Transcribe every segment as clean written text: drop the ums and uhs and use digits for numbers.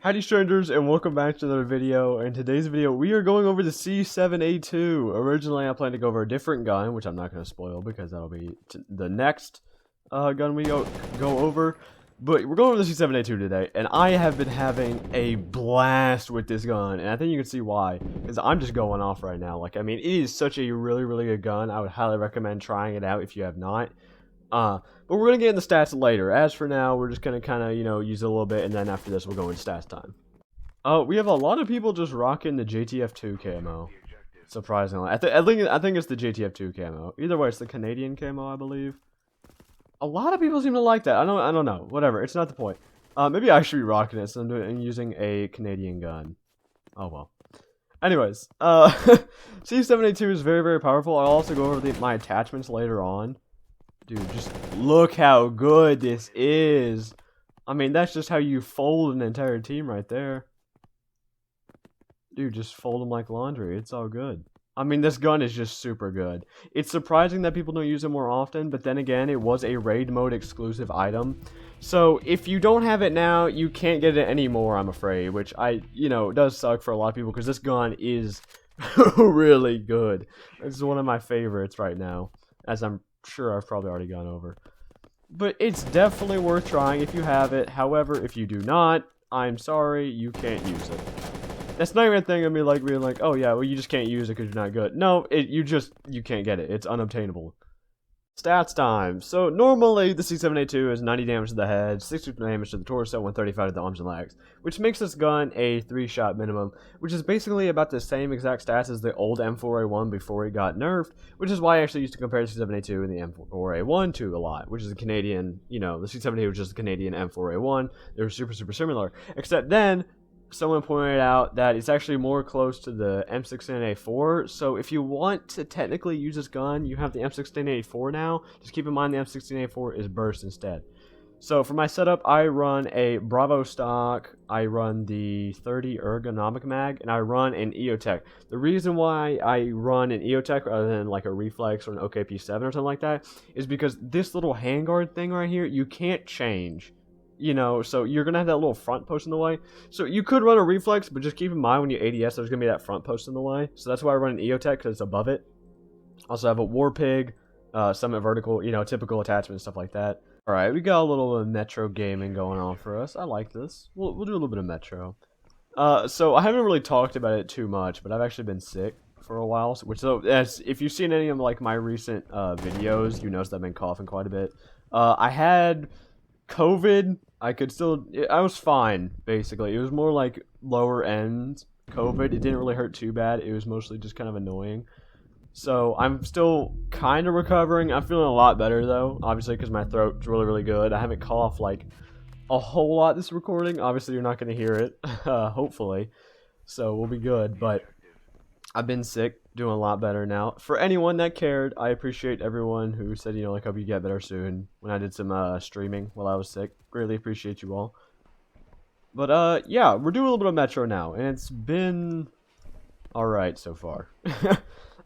Howdy strangers, and welcome back to another video. In today's video we are going over the C7A2. Originally I planned to go over a different gun, which I'm not going to spoil because that'll be the next gun we go over. But we're going over the C7A2 today, and I have been having a blast with this gun, and I think you can see why, because I'm just going off right now. Like, I mean, it is such a really good gun. I would highly recommend trying it out if you have not. But we're going to get in the stats later. As for now, we're just going to kind of, use it a little bit, and then after this, we'll go into stats time. We have a lot of people just rocking the JTF2 camo. Surprisingly. I think it's the JTF2 camo. Either way, it's the Canadian camo, I believe. A lot of people seem to like that. I don't know. Whatever. It's not the point. Maybe I should be rocking it, so I'm using a Canadian gun. Oh, well. Anyways, C7A2 is very powerful. I'll also go over my attachments later on. Dude, just look how good this is. I mean, that's just how you fold an entire team right there. Dude, just fold them like laundry. It's all good. I mean, this gun is just super good. It's surprising that people don't use it more often, but then again, it was a raid mode exclusive item. So, if you don't have it now, you can't get it anymore, I'm afraid, which does suck for a lot of people, because this gun is really good. This is one of my favorites right now, as I'm sure I've probably already gone over. But it's definitely worth trying if you have it. However, if you do not, I'm sorry, you can't use it. That's not even a thing of me like being like, oh yeah, well you just can't use it because you're not good. No, you can't get it. It's unobtainable. Stats time. So normally the C7A2 is 90 damage to the head, 60 damage to the torso, 135 to the arms and legs, which makes this gun a 3-shot minimum, which is basically about the same exact stats as the old M4A1 before it got nerfed, which is why I actually used to compare the C7A2 and the M4A1 to a lot, which is a Canadian, the C7A2 was just a Canadian M4A1. They were super similar, except then someone pointed out that it's actually more close to the M16A4, so if you want to technically use this gun, you have the M16A4 now. Just keep in mind the M16A4 is burst instead. So for my setup, I run a Bravo stock, I run the 30 ergonomic mag, and I run an EOTech. The reason why I run an EOTech rather than like a Reflex or an OKP7 or something like that is because this little handguard thing right here, you can't change. So you're going to have that little front post in the way. So you could run a Reflex, but just keep in mind when you ADS, there's going to be that front post in the way. So that's why I run an EOTech, because it's above it. Also have a War Pig, Summit Vertical, typical attachment, stuff like that. Alright, we got a little Metro gaming going on for us. I like this. We'll do a little bit of Metro. So I haven't really talked about it too much, but I've actually been sick for a while. If you've seen any of my recent videos, you notice that I've been coughing quite a bit. I had COVID. I was fine, basically. It was more like lower end COVID. It didn't really hurt too bad. It was mostly just kind of annoying. So I'm still kind of recovering. I'm feeling a lot better though, obviously, because my throat's really good. I haven't coughed like a whole lot this recording. Obviously you're not going to hear it, hopefully, so we'll be good. But I've been sick, doing a lot better now. For anyone that cared, I appreciate everyone who said, hope you get better soon when I did some streaming while I was sick. Greatly appreciate you all. But yeah, we're doing a little bit of Metro now, and it's been alright so far.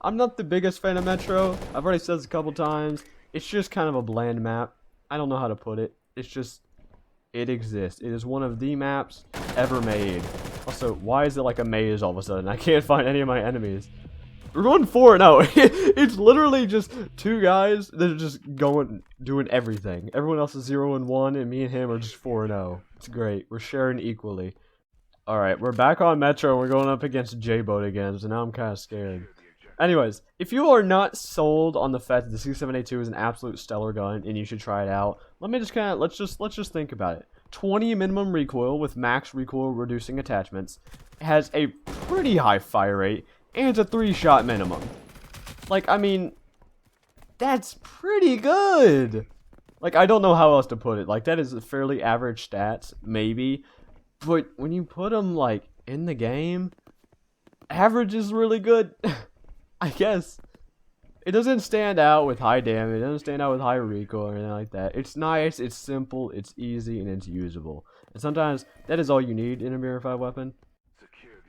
I'm not the biggest fan of Metro. I've already said this a couple times. It's just kind of a bland map. I don't know how to put it. It's just, it exists. It is one of the maps ever made. Also, why is it like a maze all of a sudden? I can't find any of my enemies. We're going 4-0. It's literally just two guys that are just doing everything. Everyone else is 0-1, and me and him are just 4-0. It's great. We're sharing equally. Alright, we're back on Metro. We're going up against J-Boat again, so now I'm kind of scared. Anyways, if you are not sold on the fact that the C7A2 is an absolute stellar gun and you should try it out, let's just think about it. 20 minimum recoil with max recoil reducing attachments, has a pretty high fire rate, and it's a 3-shot minimum. Like, I mean, that's pretty good. Like, I don't know how else to put it. Like, that is a fairly average stats, maybe. But when you put them, like, in the game, average is really good. I guess. It doesn't stand out with high damage. It doesn't stand out with high recoil or anything like that. It's nice, it's simple, it's easy, and it's usable. And sometimes that is all you need in a BRM5 weapon.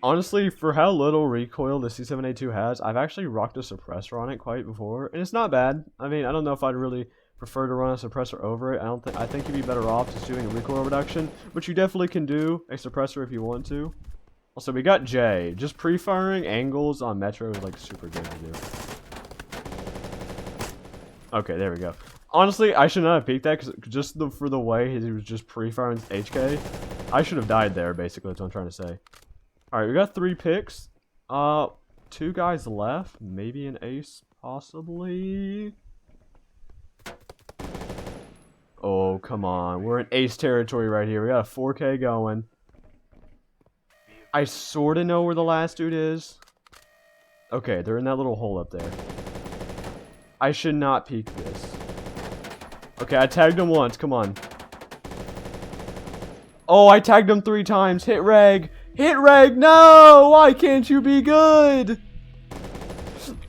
Honestly, for how little recoil the C7A2 has, I've actually rocked a suppressor on it quite before, and it's not bad. I mean, I don't know if I'd really prefer to run a suppressor over it. I think you'd be better off just doing a recoil reduction, but you definitely can do a suppressor if you want to. Also, we got J. Just pre-firing angles on Metro is like super good to do. Okay, there we go. Honestly, I should not have peeked that because just for the way he was just pre-firing HK, I should have died there. Basically, that's what I'm trying to say. All right, we got 3 picks. 2 guys left. Maybe an ace, possibly. Oh, come on. We're in ace territory right here. We got a 4K going. I sort of know where the last dude is. Okay, they're in that little hole up there. I should not peek this. Okay, I tagged him once. Come on. Oh, I tagged him 3 times. Hit reg. Hit reg. No! Why can't you be good?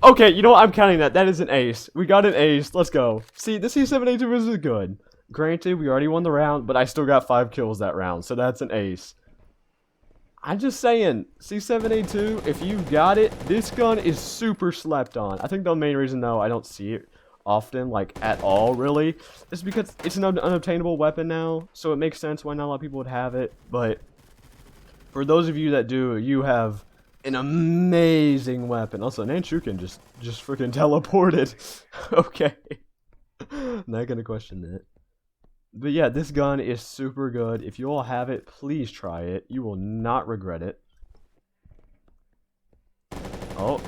Okay, you know what? I'm counting that. That is an ace. We got an ace. Let's go. See, the C7A2 is good. Granted, we already won the round, but I still got 5 kills that round, so that's an ace. I'm just saying, C7A2, if you've got it, this gun is super slept on. I think the main reason, though, I don't see it often, like, at all, really, is because it's an unobtainable weapon now, so it makes sense why not a lot of people would have it, but for those of you that do, you have an amazing weapon. Also, Nanchu can just freaking teleport it. Okay. Not gonna question that. But yeah, this gun is super good. If you all have it, please try it. You will not regret it. Oh.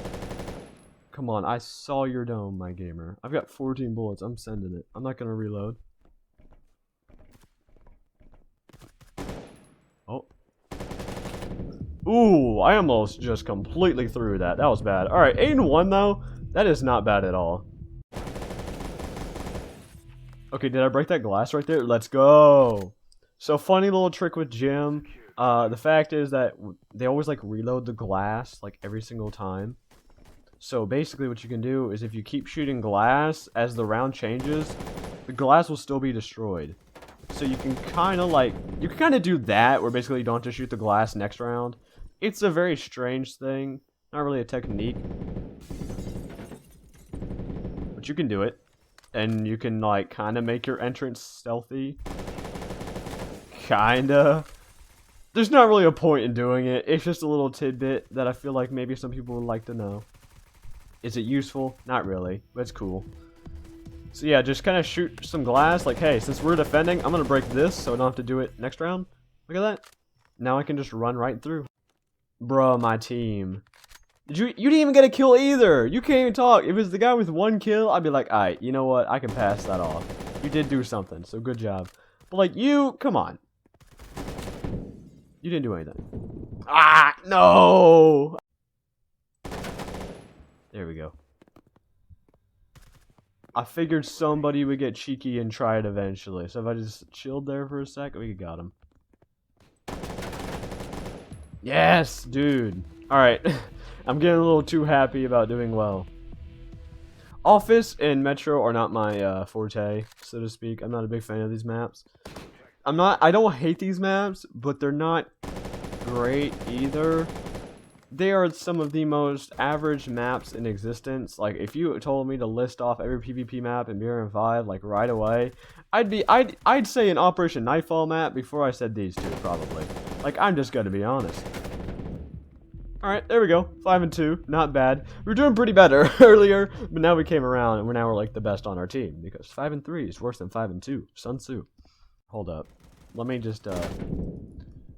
Come on, I saw your dome, my gamer. I've got 14 bullets. I'm sending it. I'm not going to reload. Oh. Ooh, I almost just completely threw that. That was bad. Alright, 8-1 though. That is not bad at all. Okay, did I break that glass right there? Let's go. So, funny little trick with Jim. The fact is that they always, like, reload the glass, like, every single time. So, basically what you can do is if you keep shooting glass, as the round changes, the glass will still be destroyed. So, you can kind of, like, you can kind of do that, where basically you don't have to shoot the glass next round. It's a very strange thing. Not really a technique. But you can do it. And you can, like, kind of make your entrance stealthy. Kinda. There's not really a point in doing it. It's just a little tidbit that I feel like maybe some people would like to know. Is it useful? Not really, but it's cool. So yeah, just kind of shoot some glass. Like, hey, since we're defending, I'm going to break this so I don't have to do it next round. Look at that. Now I can just run right through. Bruh, my team. You didn't even get a kill either. You can't even talk. If it was the guy with 1 kill, I'd be like, alright, you know what? I can pass that off. You did do something, so good job. But like, come on. You didn't do anything. Ah, no! There we go. I figured somebody would get cheeky and try it eventually. So if I just chilled there for a sec, we got him. Yes, dude. Alright. I'm getting a little too happy about doing well. Office and Metro are not my forte, so to speak. I'm not a big fan of these maps. I don't hate these maps, but they're not great either. They are some of the most average maps in existence. Like, if you told me to list off every PvP map in BRM5, like, right away, I'd say an Operation Nightfall map before I said these two, probably. Like, I'm just gonna be honest. Alright, there we go. 5-2. Not bad. We were doing pretty better earlier, but now we came around, and we're like the best on our team. Because 5-3 is worse than 5-2. Sun Tzu. Hold up. Let me just,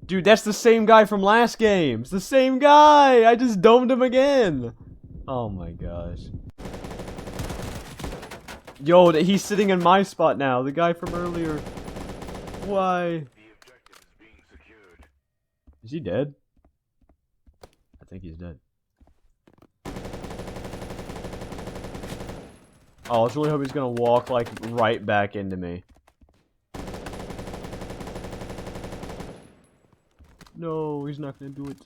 Dude, that's the same guy from last game. It's the same guy! I just domed him again! Oh my gosh. Yo, he's sitting in my spot now. The guy from earlier. Why? Is he dead? I think he's dead. Oh, let's really hope he's gonna walk, like, right back into me. No, he's not gonna do it.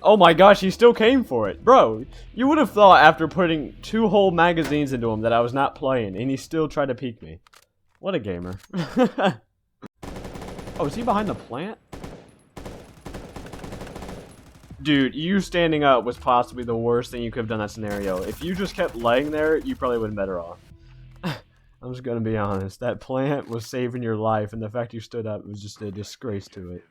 Oh my gosh, he still came for it. Bro, you would have thought after putting 2 whole magazines into him that I was not playing, and he still tried to peek me. What a gamer. Oh, is he behind the plant? Dude, you standing up was possibly the worst thing you could have done in that scenario. If you just kept laying there, you probably would have been better off. I'm just gonna be honest. That plant was saving your life, and the fact you stood up was just a disgrace to it.